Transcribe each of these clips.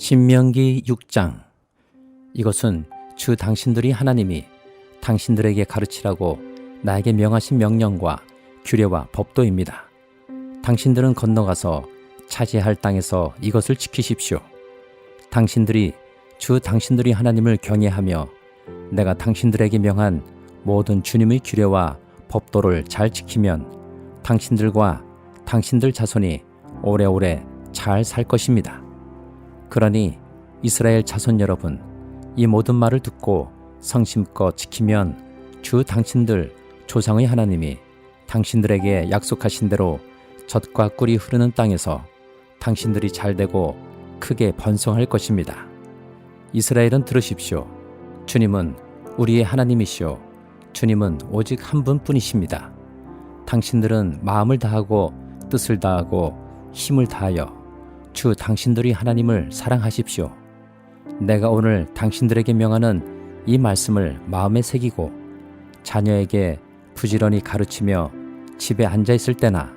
신명기 6장. 이것은 주 당신들이 하나님이 당신들에게 가르치라고 나에게 명하신 명령과 규례와 법도입니다. 당신들은 건너가서 차지할 땅에서 이것을 지키십시오. 당신들이 주 당신들이 하나님을 경외하며 내가 당신들에게 명한 모든 주님의 규례와 법도를 잘 지키면 당신들과 당신들 자손이 오래오래 잘 살 것입니다. 그러니 이스라엘 자손 여러분, 이 모든 말을 듣고 성심껏 지키면 주 당신들 조상의 하나님이 당신들에게 약속하신 대로 젖과 꿀이 흐르는 땅에서 당신들이 잘되고 크게 번성할 것입니다. 이스라엘은 들으십시오. 주님은 우리의 하나님이시오. 주님은 오직 한 분뿐이십니다. 당신들은 마음을 다하고 뜻을 다하고 힘을 다하여 주 당신들이 하나님을 사랑하십시오. 내가 오늘 당신들에게 명하는 이 말씀을 마음에 새기고 자녀에게 부지런히 가르치며 집에 앉아 있을 때나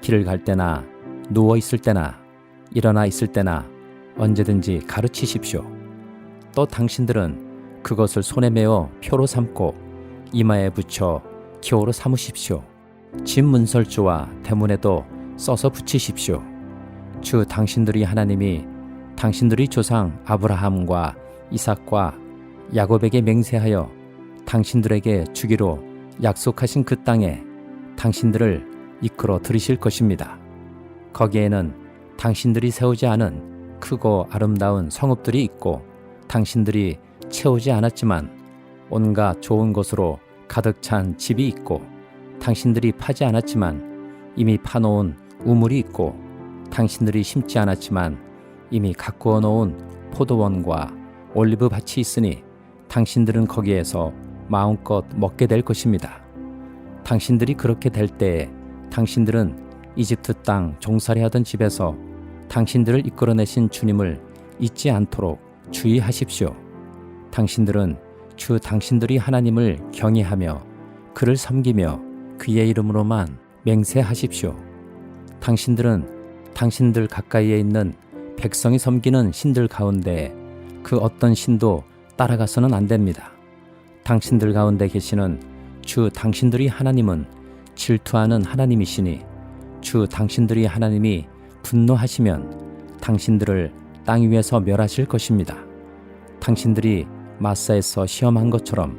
길을 갈 때나 누워 있을 때나 일어나 있을 때나 언제든지 가르치십시오. 또 당신들은 그것을 손에 메어 표로 삼고 이마에 붙여 기호로 삼으십시오. 집 문설주와 대문에도 써서 붙이십시오. 주 당신들이 하나님이 당신들의 조상 아브라함과 이삭과 야곱에게 맹세하여 당신들에게 주기로 약속하신 그 땅에 당신들을 이끌어 들이실 것입니다. 거기에는 당신들이 세우지 않은 크고 아름다운 성읍들이 있고 당신들이 채우지 않았지만 온갖 좋은 것으로 가득 찬 집이 있고 당신들이 파지 않았지만 이미 파놓은 우물이 있고 당신들이 심지 않았지만 이미 가꾸어 놓은 포도원과 올리브 밭이 있으니 당신들은 거기에서 마음껏 먹게 될 것입니다. 당신들이 그렇게 될 때에 당신들은 이집트 땅 종살이하던 집에서 당신들을 이끌어내신 주님을 잊지 않도록 주의하십시오. 당신들은 주 당신들이 하나님을 경외하며 그를 섬기며 그의 이름으로만 맹세하십시오. 당신들은 당신들 가까이에 있는 백성이 섬기는 신들 가운데 그 어떤 신도 따라가서는 안 됩니다. 당신들 가운데 계시는 주 당신들이 하나님은 질투하는 하나님이시니 주 당신들이 하나님이 분노하시면 당신들을 땅 위에서 멸하실 것입니다. 당신들이 마사에서 시험한 것처럼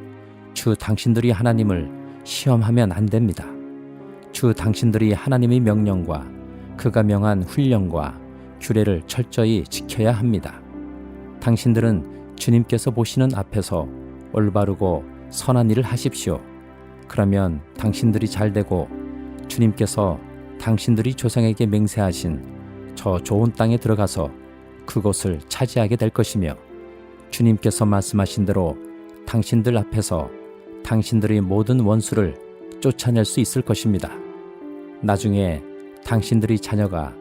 주 당신들이 하나님을 시험하면 안 됩니다. 주 당신들이 하나님의 명령과 그가 명한 훈령과 규례를 철저히 지켜야 합니다. 당신들은 주님께서 보시는 앞에서 올바르고 선한 일을 하십시오. 그러면 당신들이 잘되고 주님께서 당신들이 조상에게 맹세하신 저 좋은 땅에 들어가서 그곳을 차지하게 될 것이며 주님께서 말씀하신 대로 당신들 앞에서 당신들의 모든 원수를 쫓아낼 수 있을 것입니다. 나중에 당신들의 자녀가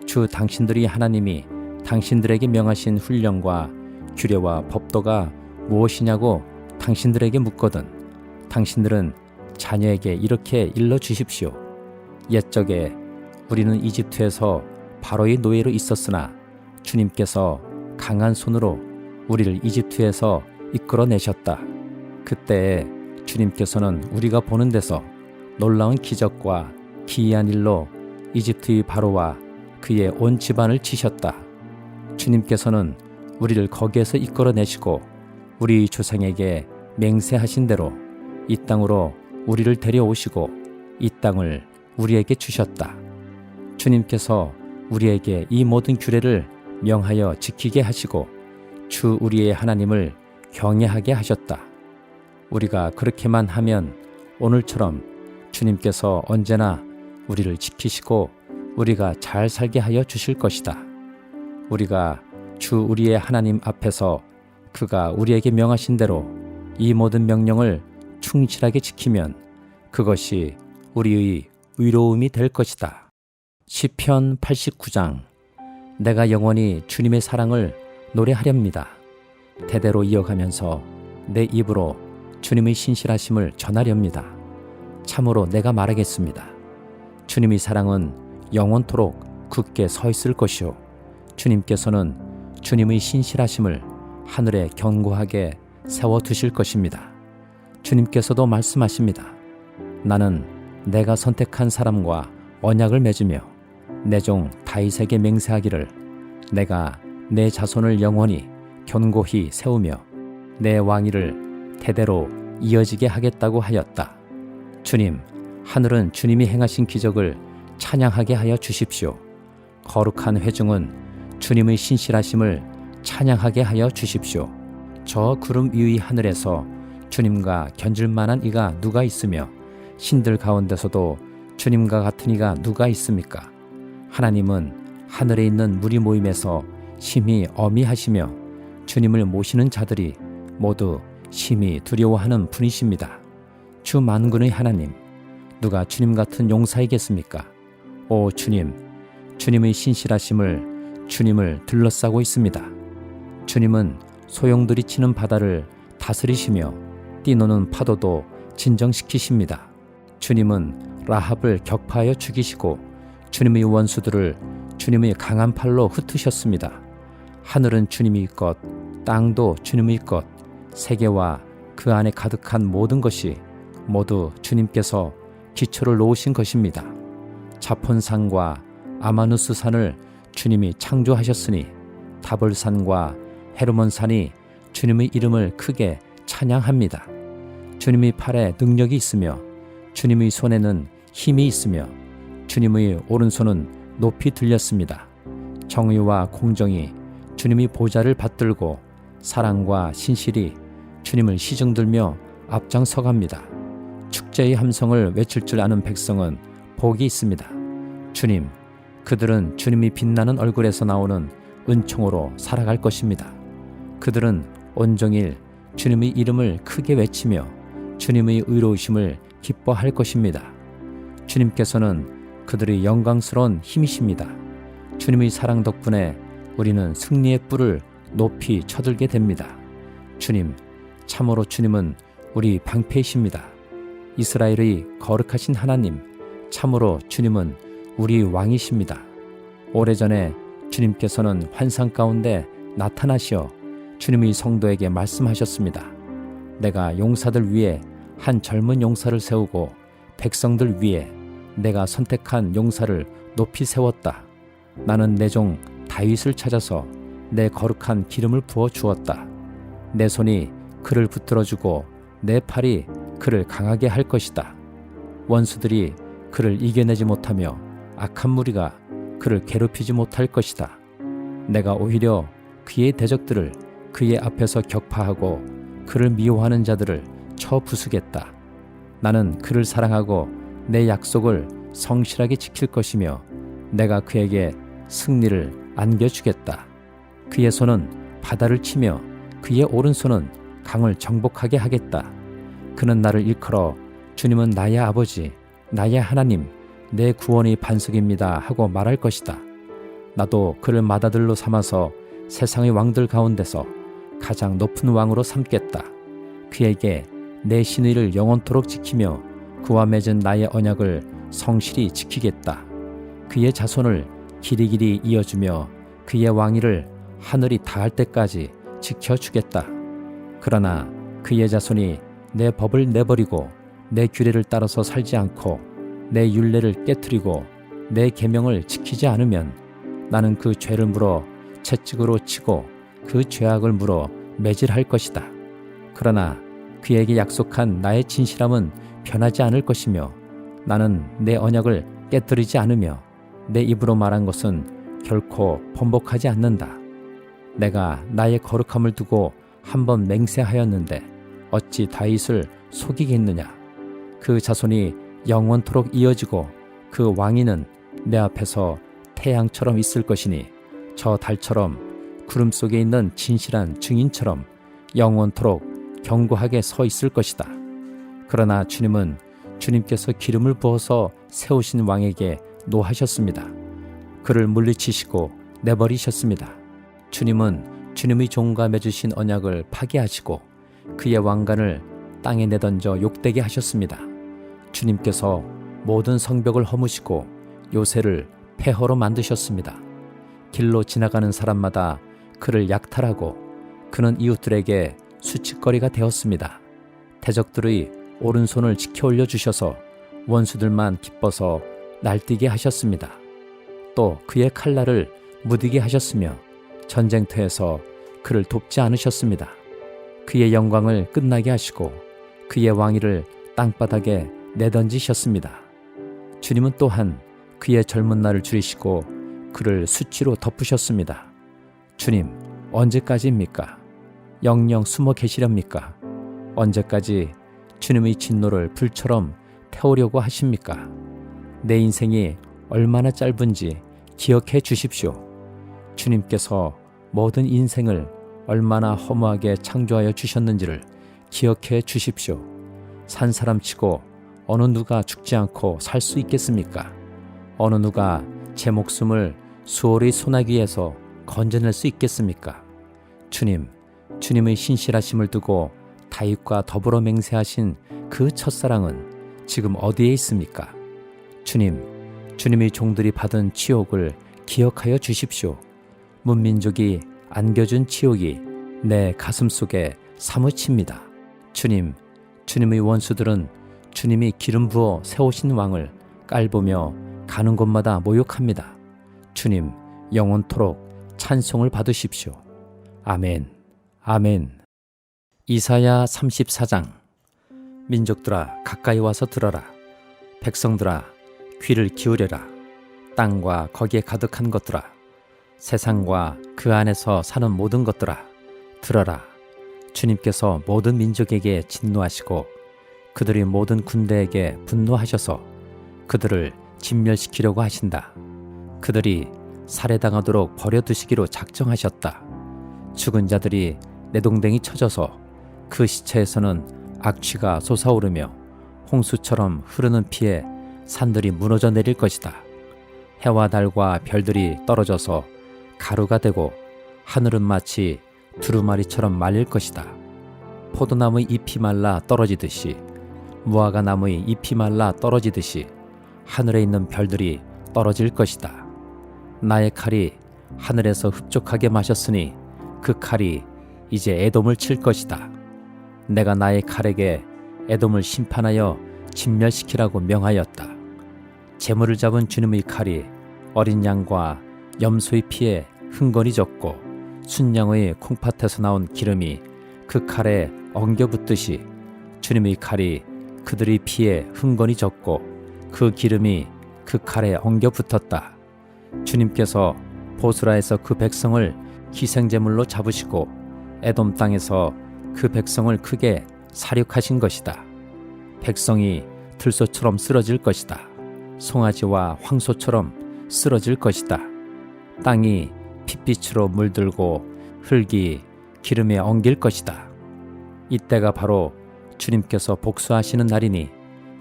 주 당신들이 하나님이 당신들에게 명하신 훈령과 규례와 법도가 무엇이냐고 당신들에게 묻거든 당신들은 자녀에게 이렇게 일러주십시오. 옛적에 우리는 이집트에서 바로의 노예로 있었으나 주님께서 강한 손으로 우리를 이집트에서 이끌어내셨다. 그때에 주님께서는 우리가 보는 데서 놀라운 기적과 기이한 일로 이집트의 바로와 그의 온 집안을 치셨다. 주님께서는 우리를 거기에서 이끌어내시고 우리 조상에게 맹세하신 대로 이 땅으로 우리를 데려오시고 이 땅을 우리에게 주셨다. 주님께서 우리에게 이 모든 규례를 명하여 지키게 하시고 주 우리의 하나님을 경외하게 하셨다. 우리가 그렇게만 하면 오늘처럼 주님께서 언제나 우리를 지키시고 우리가 잘 살게 하여 주실 것이다. 우리가 주 우리의 하나님 앞에서 그가 우리에게 명하신 대로 이 모든 명령을 충실하게 지키면 그것이 우리의 의로움이 될 것이다. 시편 89장. 내가 영원히 주님의 사랑을 노래하렵니다. 대대로 이어가면서 내 입으로 주님의 신실하심을 전하렵니다. 참으로 내가 말하겠습니다. 주님의 사랑은 영원토록 굳게 서 있을 것이요 주님께서는 주님의 신실하심을 하늘에 견고하게 세워두실 것입니다. 주님께서도 말씀하십니다. 나는 내가 선택한 사람과 언약을 맺으며 내 종 다윗에게 맹세하기를 내가 내 자손을 영원히 견고히 세우며 내 왕위를 대대로 이어지게 하겠다고 하였다. 주님, 하늘은 주님이 행하신 기적을 찬양하게 하여 주십시오. 거룩한 회중은 주님의 신실하심을 찬양하게 하여 주십시오. 저 구름 위의 하늘에서 주님과 견줄 만한 이가 누가 있으며 신들 가운데서도 주님과 같은 이가 누가 있습니까? 하나님은 하늘에 있는 무리 모임에서 심히 어미하시며 주님을 모시는 자들이 모두 심히 두려워하는 분이십니다. 주 만군의 하나님, 누가 주님 같은 용사이겠습니까? 오 주님, 주님의 신실하심을 주님을 둘러싸고 있습니다. 주님은 소용돌이 치는 바다를 다스리시며 뛰노는 파도도 진정시키십니다. 주님은 라합을 격파하여 죽이시고 주님의 원수들을 주님의 강한 팔로 흩으셨습니다. 하늘은 주님의 것, 땅도 주님의 것, 세계와 그 안에 가득한 모든 것이 모두 주님께서 기초를 놓으신 것입니다. 자폰산과 아마누스산을 주님이 창조하셨으니 다볼산과 헤르몬산이 주님의 이름을 크게 찬양합니다. 주님의 팔에 능력이 있으며 주님의 손에는 힘이 있으며 주님의 오른손은 높이 들렸습니다. 정의와 공정이 주님의 보좌를 받들고 사랑과 신실이 주님을 시중들며 앞장서갑니다. 축제의 함성을 외칠 줄 아는 백성은 복이 있습니다. 주님, 그들은 주님이 빛나는 얼굴에서 나오는 은총으로 살아갈 것입니다. 그들은 온종일 주님의 이름을 크게 외치며 주님의 의로우심을 기뻐할 것입니다. 주님께서는 그들의 영광스러운 힘이십니다. 주님의 사랑 덕분에 우리는 승리의 뿔을 높이 쳐들게 됩니다. 주님, 참으로 주님은 우리 방패이십니다. 이스라엘의 거룩하신 하나님, 참으로 주님은 우리 왕이십니다. 오래전에 주님께서는 환상 가운데 나타나시어 주님의 성도에게 말씀하셨습니다. 내가 용사들 위에 한 젊은 용사를 세우고 백성들 위에 내가 선택한 용사를 높이 세웠다. 나는 내 종 다윗을 찾아서 내 거룩한 기름을 부어 주었다. 내 손이 그를 붙들어주고 내 팔이 그를 강하게 할 것이다. 원수들이 그를 이겨내지 못하며 악한 무리가 그를 괴롭히지 못할 것이다. 내가 오히려 그의 대적들을 그의 앞에서 격파하고 그를 미워하는 자들을 쳐 부수겠다. 나는 그를 사랑하고 내 약속을 성실하게 지킬 것이며 내가 그에게 승리를 안겨주겠다. 그의 손은 바다를 치며 그의 오른손은 강을 정복하게 하겠다. 그는 나를 일컬어 주님은 나의 아버지, 나의 하나님, 내 구원의 반석입니다 하고 말할 것이다. 나도 그를 맏아들로 삼아서 세상의 왕들 가운데서 가장 높은 왕으로 삼겠다. 그에게 내 신의를 영원토록 지키며 그와 맺은 나의 언약을 성실히 지키겠다. 그의 자손을 길이길이 이어주며 그의 왕위를 하늘이 닿을 때까지 지켜주겠다. 그러나 그의 자손이 내 법을 내버리고 내 규례를 따라서 살지 않고 내 율례를 깨트리고 내 계명을 지키지 않으면 나는 그 죄를 물어 채찍으로 치고 그 죄악을 물어 매질할 것이다. 그러나 그에게 약속한 나의 진실함은 변하지 않을 것이며 나는 내 언약을 깨뜨리지 않으며 내 입으로 말한 것은 결코 번복하지 않는다. 내가 나의 거룩함을 두고 한번 맹세하였는데 어찌 다윗을 속이겠느냐. 그 자손이 영원토록 이어지고 그 왕위는 내 앞에서 태양처럼 있을 것이니 저 달처럼 구름 속에 있는 진실한 증인처럼 영원토록 견고하게 서 있을 것이다. 그러나 주님은 주님께서 기름을 부어서 세우신 왕에게 노하셨습니다. 그를 물리치시고 내버리셨습니다. 주님은 주님의 종과 맺으신 언약을 파기하시고 그의 왕관을 땅에 내던져 욕되게 하셨습니다. 주님께서 모든 성벽을 허무시고 요새를 폐허로 만드셨습니다. 길로 지나가는 사람마다 그를 약탈하고 그는 이웃들에게 수치거리가 되었습니다. 대적들의 오른손을 지켜 올려주셔서 원수들만 기뻐서 날뛰게 하셨습니다. 또 그의 칼날을 무디게 하셨으며 전쟁터에서 그를 돕지 않으셨습니다. 그의 영광을 끝나게 하시고 그의 왕위를 땅바닥에 내던지셨습니다. 주님은 또한 그의 젊은 날을 줄이시고 그를 수치로 덮으셨습니다. 주님, 언제까지입니까? 영영 숨어 계시렵니까? 언제까지 주님의 진노를 불처럼 태우려고 하십니까? 내 인생이 얼마나 짧은지 기억해 주십시오. 주님께서 모든 인생을 얼마나 허무하게 창조하여 주셨는지를 기억해 주십시오. 산 사람치고 어느 누가 죽지 않고 살 수 있겠습니까? 어느 누가 제 목숨을 수월의 소나기에서 건져낼 수 있겠습니까? 주님, 주님의 신실하심을 두고 다윗과 더불어 맹세하신 그 첫사랑은 지금 어디에 있습니까? 주님, 주님의 종들이 받은 치욕을 기억하여 주십시오. 문민족이 안겨준 치욕이 내 가슴 속에 사무칩니다. 주님, 주님의 원수들은 주님이 기름 부어 세우신 왕을 깔보며 가는 곳마다 모욕합니다. 주님, 영원토록 찬송을 받으십시오. 아멘, 아멘. 이사야 34장. 민족들아 가까이 와서 들어라. 백성들아 귀를 기울여라. 땅과 거기에 가득한 것들아, 세상과 그 안에서 사는 모든 것들아, 들어라. 주님께서 모든 민족에게 진노하시고 그들의 모든 군대에게 분노하셔서 그들을 진멸시키려고 하신다. 그들이 살해당하도록 버려두시기로 작정하셨다. 죽은 자들이 내동댕이 쳐져서 그 시체에서는 악취가 솟아오르며 홍수처럼 흐르는 피에 산들이 무너져 내릴 것이다. 해와 달과 별들이 떨어져서 가루가 되고 하늘은 마치 두루마리처럼 말릴 것이다. 포도나무의 잎이 말라 떨어지듯이, 무화과 나무의 잎이 말라 떨어지듯이 하늘에 있는 별들이 떨어질 것이다. 나의 칼이 하늘에서 흡족하게 마셨으니 그 칼이 이제 에돔을 칠 것이다. 내가 나의 칼에게 에돔을 심판하여 진멸시키라고 명하였다. 재물을 잡은 주님의 칼이 어린 양과 염소의 피에 흥건히 졌고 순양의 콩팥에서 나온 기름이 그 칼에 엉겨 붙듯이 주님의 칼이 그들의 피에 흥건히 졌고 그 기름이 그 칼에 엉겨 붙었다. 주님께서 보스라에서 그 백성을 희생제물로 잡으시고 에돔 땅에서 그 백성을 크게 사륙하신 것이다. 백성이 들소처럼 쓰러질 것이다. 송아지와 황소처럼 쓰러질 것이다. 땅이 핏빛으로 물들고 흙이 기름에 엉길 것이다. 이때가 바로 주님께서 복수하시는 날이니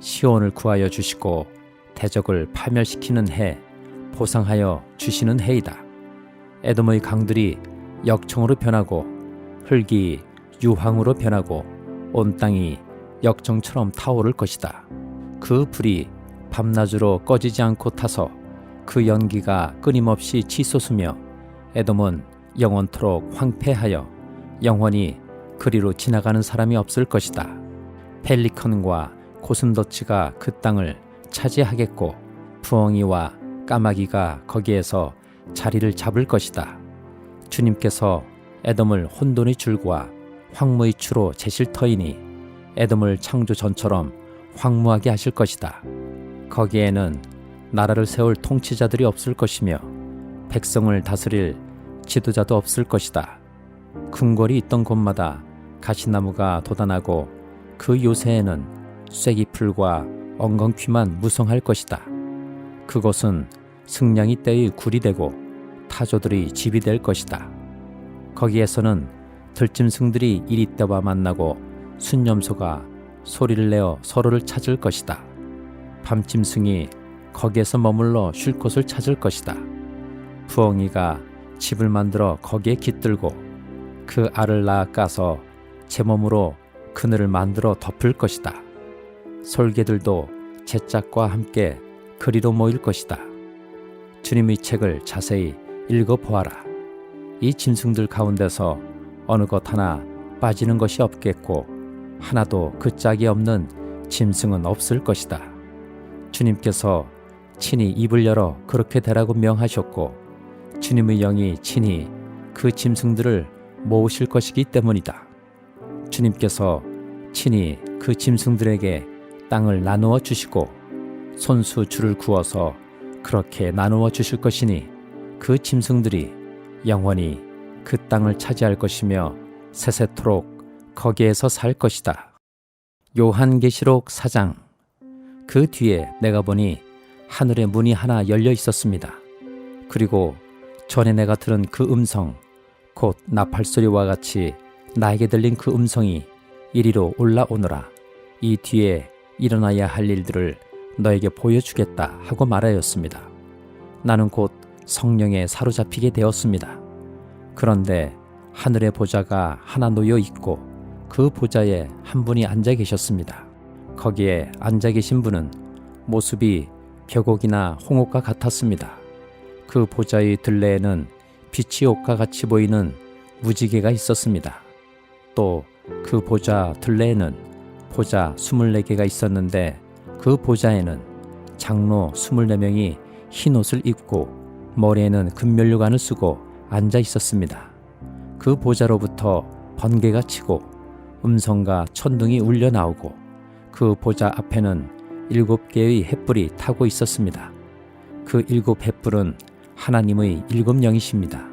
시온을 구하여 주시고 대적을 파멸시키는 해, 보상하여 주시는 해이다. 에돔의 강들이 역청으로 변하고 흙이 유황으로 변하고 온 땅이 역정처럼 타오를 것이다. 그 불이 밤낮으로 꺼지지 않고 타서 그 연기가 끊임없이 치솟으며 에돔은 영원토록 황폐하여 영원히 그리로 지나가는 사람이 없을 것이다. 펠리컨과 고슴도치가 그 땅을 차지하겠고 부엉이와 까마귀가 거기에서 자리를 잡을 것이다. 주님께서 에돔을 혼돈의 줄과 황무의 추로 재실 터이니 에돔을 창조 전처럼 황무하게 하실 것이다. 거기에는 나라를 세울 통치자들이 없을 것이며 백성을 다스릴 지도자도 없을 것이다. 궁궐이 있던 곳마다 가시나무가 돋아나고 그 요새에는 쐐기풀과 엉겅퀴만 무성할 것이다. 그곳은 승냥이 떼의 굴이 되고 타조들이 집이 될 것이다. 거기에서는 들짐승들이 이리떼와 만나고 순념소가 소리를 내어 서로를 찾을 것이다. 밤짐승이 거기에서 머물러 쉴 곳을 찾을 것이다. 부엉이가 집을 만들어 거기에 깃들고 그 알을 낳아 까서 제 몸으로 그늘을 만들어 덮을 것이다. 솔개들도 제 짝과 함께 그리로 모일 것이다. 주님의 책을 자세히 읽어보아라. 이 짐승들 가운데서 어느 것 하나 빠지는 것이 없겠고 하나도 그 짝이 없는 짐승은 없을 것이다. 주님께서 친히 입을 열어 그렇게 되라고 명하셨고 주님의 영이 친히 그 짐승들을 모으실 것이기 때문이다. 주님께서 친히 그 짐승들에게 땅을 나누어 주시고 손수 줄을 구워서 그렇게 나누어 주실 것이니 그 짐승들이 영원히 그 땅을 차지할 것이며 세세토록 거기에서 살 것이다. 요한계시록 4장. 그 뒤에 내가 보니 하늘의 문이 하나 열려 있었습니다. 그리고 전에 내가 들은 그 음성, 곧 나팔소리와 같이 나에게 들린 그 음성이 이리로 올라오너라. 이 뒤에 일어나야 할 일들을 너에게 보여주겠다 하고 말하였습니다. 나는 곧 성령에 사로잡히게 되었습니다. 그런데 하늘의 보좌가 하나 놓여 있고 그 보좌에 한 분이 앉아 계셨습니다. 거기에 앉아 계신 분은 모습이 벽옥이나 홍옥과 같았습니다. 그 보좌의 들레에는 빛이 옥과 같이 보이는 무지개가 있었습니다. 또 그 보좌 들레에는 보좌 24개가 있었는데 그 보좌에는 장로 24명이 흰 옷을 입고 머리에는 금면류관을 쓰고 앉아 있었습니다. 그 보좌로부터 번개가 치고 음성과 천둥이 울려 나오고 그 보좌 앞에는 7개의 횃불이 타고 있었습니다. 그 7 횃불은 하나님의 7 영이십니다.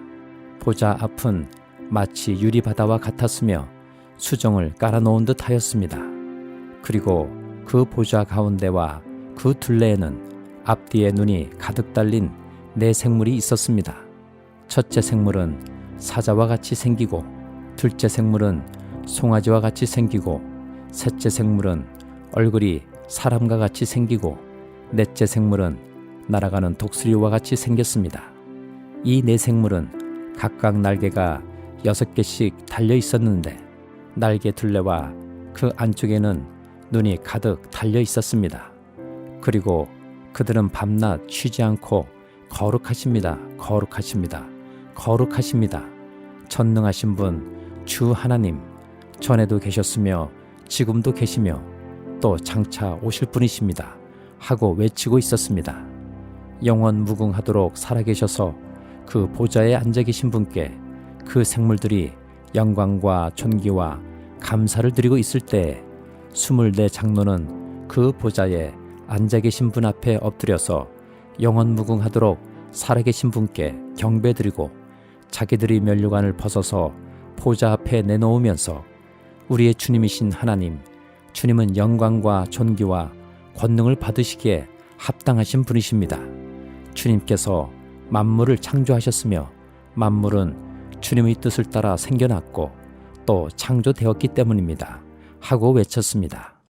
보좌 앞은 마치 유리바다와 같았으며 수정을 깔아놓은 듯 하였습니다. 그리고 그 보좌 가운데와 그 둘레에는 앞뒤에 눈이 가득 달린 4 생물이 있었습니다. 첫째 생물은 사자와 같이 생기고 둘째 생물은 송아지와 같이 생기고 셋째 생물은 얼굴이 사람과 같이 생기고 넷째 생물은 날아가는 독수리와 같이 생겼습니다. 이 4 생물은 각각 날개가 6개씩 달려 있었는데 날개 둘레와 그 안쪽에는 눈이 가득 달려 있었습니다. 그리고 그들은 밤낮 쉬지 않고 거룩하십니다. 거룩하십니다. 거룩하십니다. 전능하신 분 주 하나님, 전에도 계셨으며 지금도 계시며 또 장차 오실 분이십니다 하고 외치고 있었습니다. 영원 무궁하도록 살아계셔서 그 보좌에 앉아 계신 분께 그 생물들이 영광과 존귀와 감사를 드리고 있을 때에 24 장로는 그 보좌에 앉아 계신 분 앞에 엎드려서 영원 무궁하도록 살아계신 분께 경배드리고 자기들이 면류관을 벗어서 보좌 앞에 내놓으면서 우리의 주님이신 하나님, 주님은 영광과 존귀와 권능을 받으시기에 합당하신 분이십니다. 주님께서 만물을 창조하셨으며 만물은 주님의 뜻을 따라 생겨났고 또 창조되었기 때문입니다 하고 외쳤습니다.